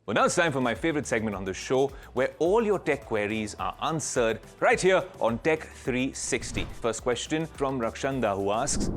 Well, now it's time for my favorite segment on the show, where all your tech queries are answered right here on Tech 360. First question from Rakshanda, who asks,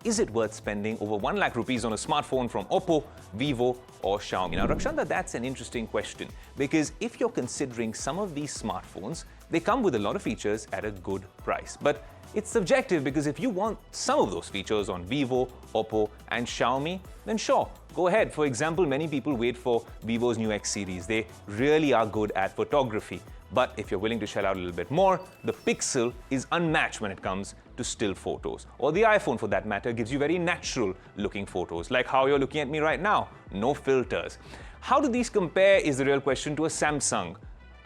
is it worth spending over 1 lakh rupees on a smartphone from Oppo, Vivo or Xiaomi? Now, Rakshanda, that's an interesting question, because if you're considering some of these smartphones, they come with a lot of features at a good price. But it's subjective, because if you want some of those features on Vivo, Oppo and Xiaomi, then sure, go ahead. For example, many people wait for Vivo's new X series. They really are good at photography. But if you're willing to shell out a little bit more, the Pixel is unmatched when it comes to still photos. Or the iPhone, for that matter, gives you very natural looking photos, like how you're looking at me right now, no filters. How do these compare is the real question to a Samsung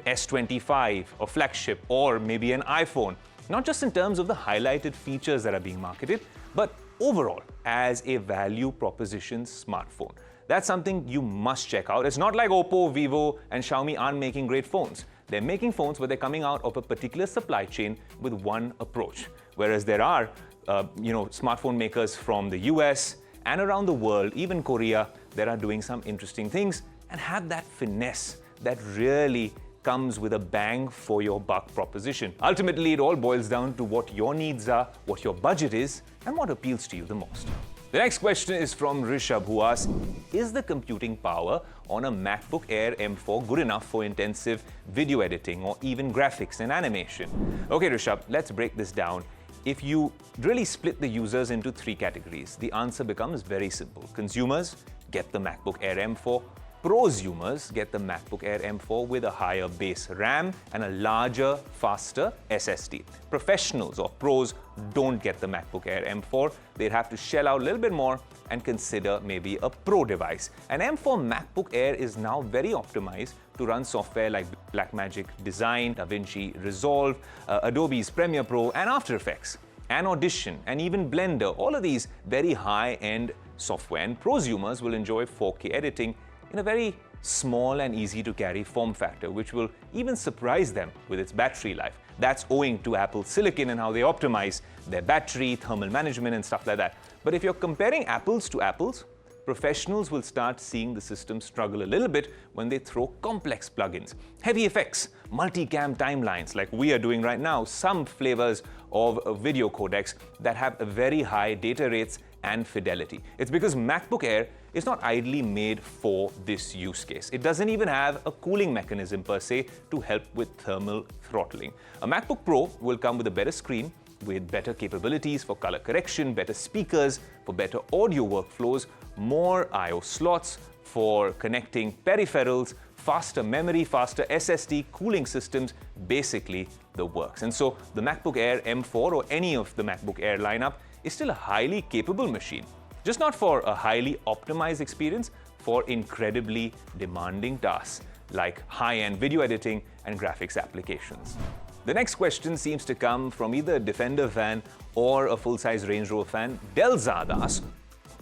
S25, a flagship, or maybe an iPhone. Not just in terms of the highlighted features that are being marketed, but overall as a value proposition smartphone. That's something you must check out. It's not like Oppo, Vivo and Xiaomi aren't making great phones. They're making phones, but they're coming out of a particular supply chain with one approach. Whereas there are smartphone makers from the US and around the world, even Korea, that are doing some interesting things and have that finesse that really comes with a bang for your buck proposition. Ultimately, it all boils down to what your needs are, what your budget is, and what appeals to you the most. The next question is from Rishabh, who asks, is the computing power on a MacBook Air M4 good enough for intensive video editing or even graphics and animation? Okay, Rishabh, let's break this down. If you really split the users into 3 categories, the answer becomes very simple. Consumers get the MacBook Air M4. Prosumers get the MacBook Air M4 with a higher base RAM and a larger, faster SSD. Professionals or pros don't get the MacBook Air M4. They'd have to shell out a little bit more and consider maybe a pro device. An M4 MacBook Air is now very optimized to run software like Blackmagic Design, DaVinci Resolve, Adobe's Premiere Pro and After Effects, and Audition, and even Blender. All of these very high-end software. And prosumers will enjoy 4K editing in a very small and easy to carry form factor, which will even surprise them with its battery life. That's owing to Apple's silicon and how they optimize their battery, thermal management and stuff like that. But if you're comparing apples to apples, professionals will start seeing the system struggle a little bit when they throw complex plugins, heavy effects, multicam timelines like we are doing right now, some flavors of video codecs that have very high data rates and fidelity. It's because MacBook Air is not ideally made for this use case. It doesn't even have a cooling mechanism per se to help with thermal throttling. A MacBook Pro will come with a better screen, with better capabilities for color correction, better speakers for better audio workflows, more I/O slots for connecting peripherals, faster memory, faster SSD, cooling systems, basically the works. And so the MacBook Air M4 or any of the MacBook Air lineup is still a highly capable machine, just not for a highly optimized experience, for incredibly demanding tasks like high-end video editing and graphics applications. The next question seems to come from either a Defender fan or a full-size Range Rover fan. Delzad asks,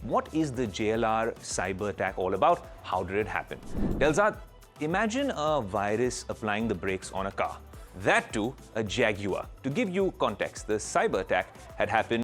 what is the JLR cyberattack all about? How did it happen? Delzad, imagine a virus applying the brakes on a car. That too, a Jaguar. To give you context, the cyber attack had happened